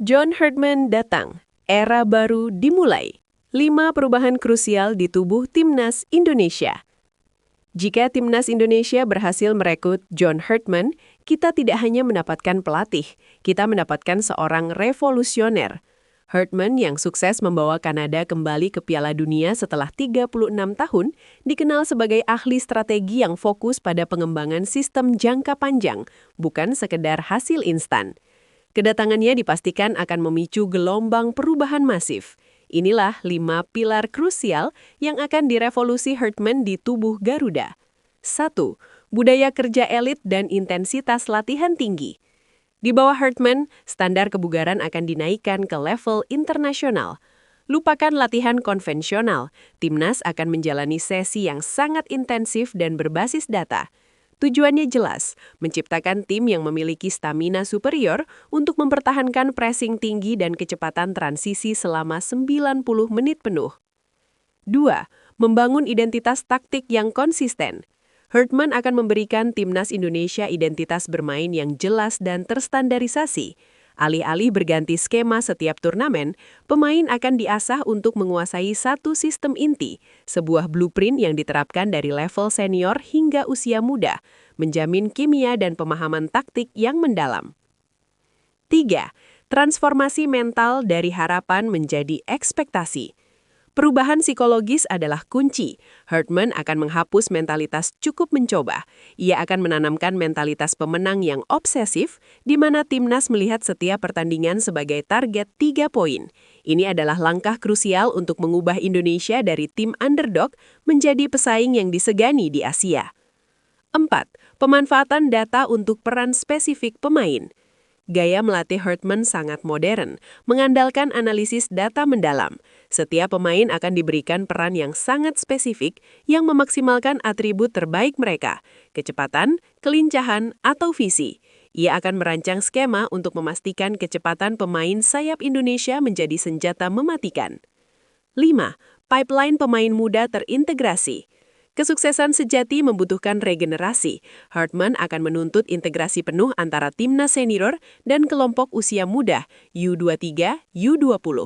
John Herdman datang, era baru dimulai. 5 perubahan krusial di tubuh Timnas Indonesia. Jika Timnas Indonesia berhasil merekrut John Herdman, kita tidak hanya mendapatkan pelatih, kita mendapatkan seorang revolusioner. Herdman yang sukses membawa Kanada kembali ke Piala Dunia setelah 36 tahun, dikenal sebagai ahli strategi yang fokus pada pengembangan sistem jangka panjang, bukan sekedar hasil instan. Kedatangannya dipastikan akan memicu gelombang perubahan masif. Inilah 5 pilar krusial yang akan direvolusi Herdman di tubuh Garuda. 1. Budaya kerja elit dan intensitas latihan tinggi. Di bawah Herdman, standar kebugaran akan dinaikkan ke level internasional. Lupakan latihan konvensional, Timnas akan menjalani sesi yang sangat intensif dan berbasis data. Tujuannya jelas, menciptakan tim yang memiliki stamina superior untuk mempertahankan pressing tinggi dan kecepatan transisi selama 90 menit penuh. 2. Membangun identitas taktik yang konsisten. Herdman akan memberikan Timnas Indonesia identitas bermain yang jelas dan terstandarisasi. Alih-alih berganti skema setiap turnamen, pemain akan diasah untuk menguasai satu sistem inti, sebuah blueprint yang diterapkan dari level senior hingga usia muda, menjamin kimia dan pemahaman taktik yang mendalam. 3. Transformasi mental dari harapan menjadi ekspektasi. Perubahan psikologis adalah kunci. Herdman akan menghapus mentalitas cukup mencoba. Ia akan menanamkan mentalitas pemenang yang obsesif, di mana Timnas melihat setiap pertandingan sebagai target 3 poin. Ini adalah langkah krusial untuk mengubah Indonesia dari tim underdog menjadi pesaing yang disegani di Asia. 4. Pemanfaatan data untuk peran spesifik pemain. Gaya melatih Herdman sangat modern, mengandalkan analisis data mendalam. Setiap pemain akan diberikan peran yang sangat spesifik yang memaksimalkan atribut terbaik mereka, kecepatan, kelincahan, atau visi. Ia akan merancang skema untuk memastikan kecepatan pemain sayap Indonesia menjadi senjata mematikan. 5. Pipeline pemain muda terintegrasi. Kesuksesan sejati membutuhkan regenerasi. Herdman akan menuntut integrasi penuh antara timnas senior dan kelompok usia muda U23, U20.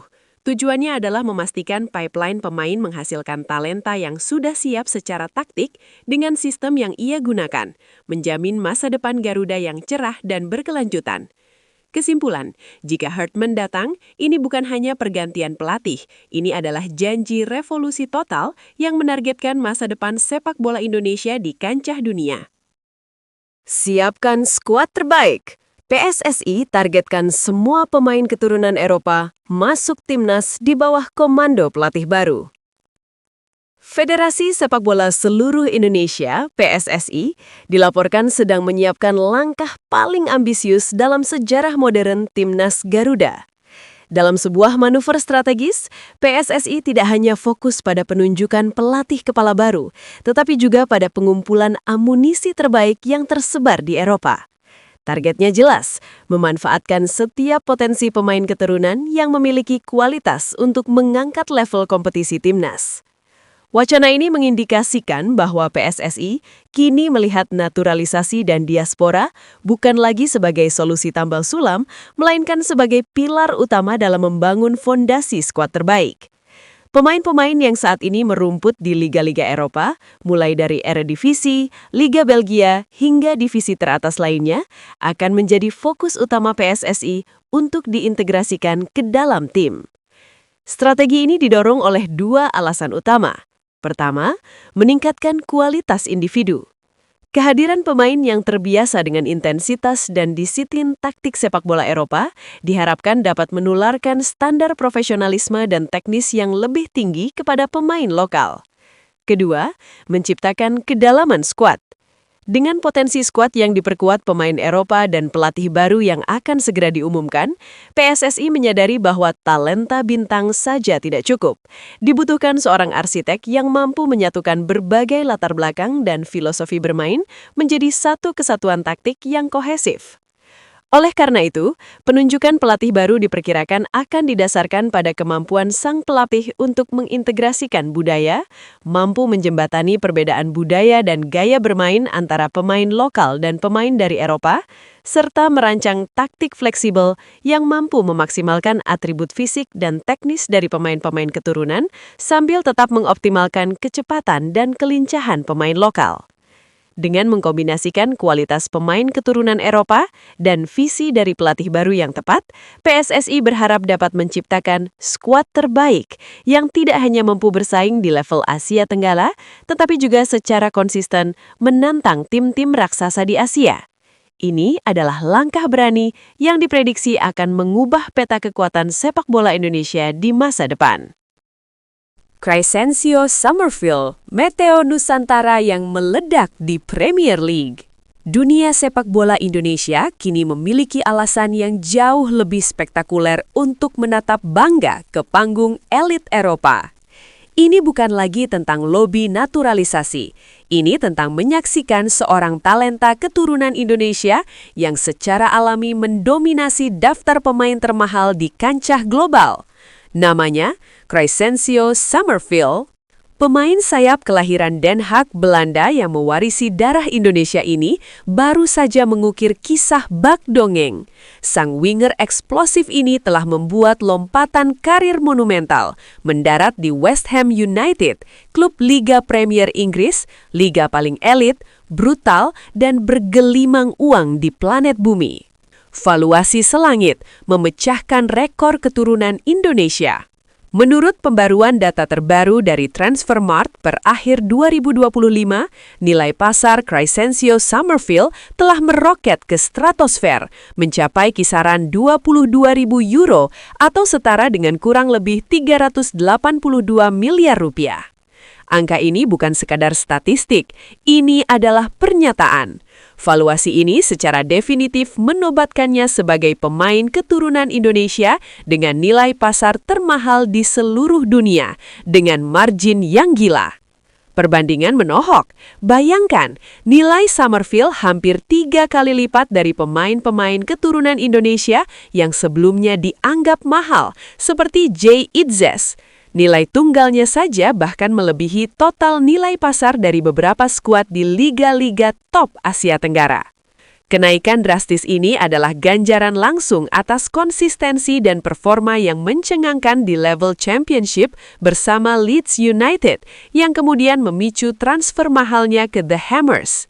Tujuannya adalah memastikan pipeline pemain menghasilkan talenta yang sudah siap secara taktik dengan sistem yang ia gunakan, menjamin masa depan Garuda yang cerah dan berkelanjutan. Kesimpulan, jika Herdman datang, ini bukan hanya pergantian pelatih, ini adalah janji revolusi total yang menargetkan masa depan sepak bola Indonesia di kancah dunia. Siapkan skuad terbaik. PSSI targetkan semua pemain keturunan Eropa masuk timnas di bawah komando pelatih baru. Federasi Sepak Bola Seluruh Indonesia, PSSI, dilaporkan sedang menyiapkan langkah paling ambisius dalam sejarah modern Timnas Garuda. Dalam sebuah manuver strategis, PSSI tidak hanya fokus pada penunjukan pelatih kepala baru, tetapi juga pada pengumpulan amunisi terbaik yang tersebar di Eropa. Targetnya jelas, memanfaatkan setiap potensi pemain keturunan yang memiliki kualitas untuk mengangkat level kompetisi Timnas. Wacana ini mengindikasikan bahwa PSSI kini melihat naturalisasi dan diaspora bukan lagi sebagai solusi tambal sulam, melainkan sebagai pilar utama dalam membangun fondasi skuad terbaik. Pemain-pemain yang saat ini merumput di liga-liga Eropa, mulai dari Eredivisie, Liga Belgia, hingga divisi teratas lainnya, akan menjadi fokus utama PSSI untuk diintegrasikan ke dalam tim. Strategi ini didorong oleh 2 alasan utama. Pertama, meningkatkan kualitas individu. Kehadiran pemain yang terbiasa dengan intensitas dan disiplin taktik sepak bola Eropa diharapkan dapat menularkan standar profesionalisme dan teknis yang lebih tinggi kepada pemain lokal. Kedua, menciptakan kedalaman skuad. Dengan potensi skuad yang diperkuat pemain Eropa dan pelatih baru yang akan segera diumumkan, PSSI menyadari bahwa talenta bintang saja tidak cukup. Dibutuhkan seorang arsitek yang mampu menyatukan berbagai latar belakang dan filosofi bermain menjadi satu kesatuan taktik yang kohesif. Oleh karena itu, penunjukan pelatih baru diperkirakan akan didasarkan pada kemampuan sang pelatih untuk mengintegrasikan budaya, mampu menjembatani perbedaan budaya dan gaya bermain antara pemain lokal dan pemain dari Eropa, serta merancang taktik fleksibel yang mampu memaksimalkan atribut fisik dan teknis dari pemain-pemain keturunan sambil tetap mengoptimalkan kecepatan dan kelincahan pemain lokal. Dengan mengkombinasikan kualitas pemain keturunan Eropa dan visi dari pelatih baru yang tepat, PSSI berharap dapat menciptakan skuad terbaik yang tidak hanya mampu bersaing di level Asia Tenggara, tetapi juga secara konsisten menantang tim-tim raksasa di Asia. Ini adalah langkah berani yang diprediksi akan mengubah peta kekuatan sepak bola Indonesia di masa depan. Crysencio Summerfield, Meteo Nusantara yang meledak di Premier League. Dunia sepak bola Indonesia kini memiliki alasan yang jauh lebih spektakuler untuk menatap bangga ke panggung elit Eropa. Ini bukan lagi tentang lobi naturalisasi. Ini tentang menyaksikan seorang talenta keturunan Indonesia yang secara alami mendominasi daftar pemain termahal di kancah global. Namanya Crysencio Summerfield. Pemain sayap kelahiran Den Haag, Belanda yang mewarisi darah Indonesia ini baru saja mengukir kisah bak dongeng. Sang winger eksplosif ini telah membuat lompatan karir monumental, mendarat di West Ham United, klub Liga Premier Inggris, liga paling elit, brutal, dan bergelimang uang di planet bumi. Valuasi selangit, memecahkan rekor keturunan Indonesia. Menurut pembaruan data terbaru dari Transfermarkt per akhir 2025, nilai pasar Crysencio Summerfield telah meroket ke stratosfer, mencapai kisaran 22.000 euro atau setara dengan kurang lebih 382 miliar rupiah. Angka ini bukan sekadar statistik, ini adalah pernyataan. Valuasi ini secara definitif menobatkannya sebagai pemain keturunan Indonesia dengan nilai pasar termahal di seluruh dunia, dengan margin yang gila. Perbandingan menohok. Bayangkan, nilai Summerfield hampir 3 kali lipat dari pemain-pemain keturunan Indonesia yang sebelumnya dianggap mahal, seperti Jay Itzes. Nilai tunggalnya saja bahkan melebihi total nilai pasar dari beberapa skuad di liga-liga top Asia Tenggara. Kenaikan drastis ini adalah ganjaran langsung atas konsistensi dan performa yang mencengangkan di level Championship bersama Leeds United, yang kemudian memicu transfer mahalnya ke The Hammers.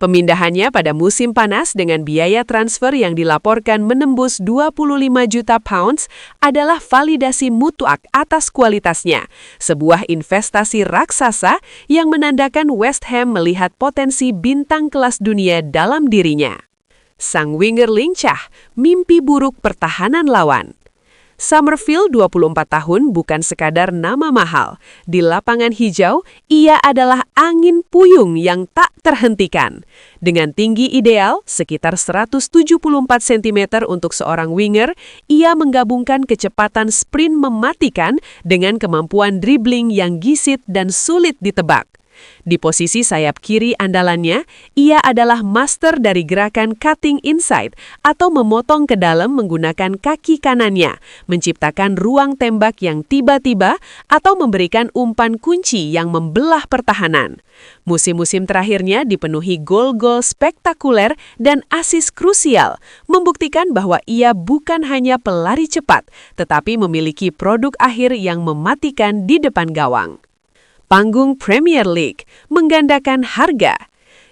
Pemindahannya pada musim panas dengan biaya transfer yang dilaporkan menembus 25 juta pounds adalah validasi mutlak atas kualitasnya, sebuah investasi raksasa yang menandakan West Ham melihat potensi bintang kelas dunia dalam dirinya. Sang winger lincah, mimpi buruk pertahanan lawan. Summerfield 24 tahun bukan sekadar nama mahal. Di lapangan hijau, ia adalah angin puyung yang tak terhentikan. Dengan tinggi ideal, sekitar 174 cm untuk seorang winger, ia menggabungkan kecepatan sprint mematikan dengan kemampuan dribbling yang gisit dan sulit ditebak. Di posisi sayap kiri andalannya, ia adalah master dari gerakan cutting inside atau memotong ke dalam menggunakan kaki kanannya, menciptakan ruang tembak yang tiba-tiba atau memberikan umpan kunci yang membelah pertahanan. Musim-musim terakhirnya dipenuhi gol-gol spektakuler dan asis krusial, membuktikan bahwa ia bukan hanya pelari cepat, tetapi memiliki produk akhir yang mematikan di depan gawang. Panggung Premier League menggandakan harga.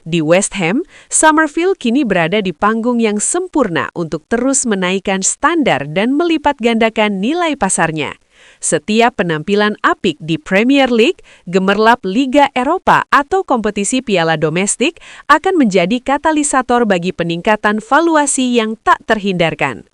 Di West Ham, Summerfield kini berada di panggung yang sempurna untuk terus menaikkan standar dan melipat gandakan nilai pasarnya. Setiap penampilan apik di Premier League, gemerlap Liga Eropa atau kompetisi piala domestik akan menjadi katalisator bagi peningkatan valuasi yang tak terhindarkan.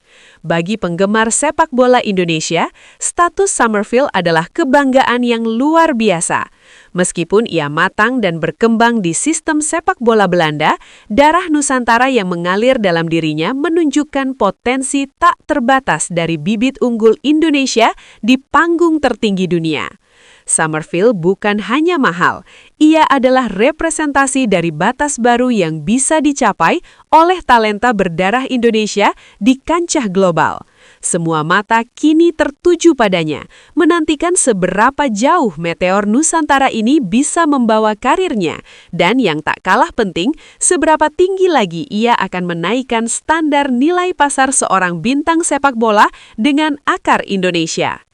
Bagi penggemar sepak bola Indonesia, status Summerfield adalah kebanggaan yang luar biasa. Meskipun ia matang dan berkembang di sistem sepak bola Belanda, darah Nusantara yang mengalir dalam dirinya menunjukkan potensi tak terbatas dari bibit unggul Indonesia di panggung tertinggi dunia. Summerville bukan hanya mahal, ia adalah representasi dari batas baru yang bisa dicapai oleh talenta berdarah Indonesia di kancah global. Semua mata kini tertuju padanya, menantikan seberapa jauh meteor Nusantara ini bisa membawa karirnya, dan yang tak kalah penting, seberapa tinggi lagi ia akan menaikkan standar nilai pasar seorang bintang sepak bola dengan akar Indonesia.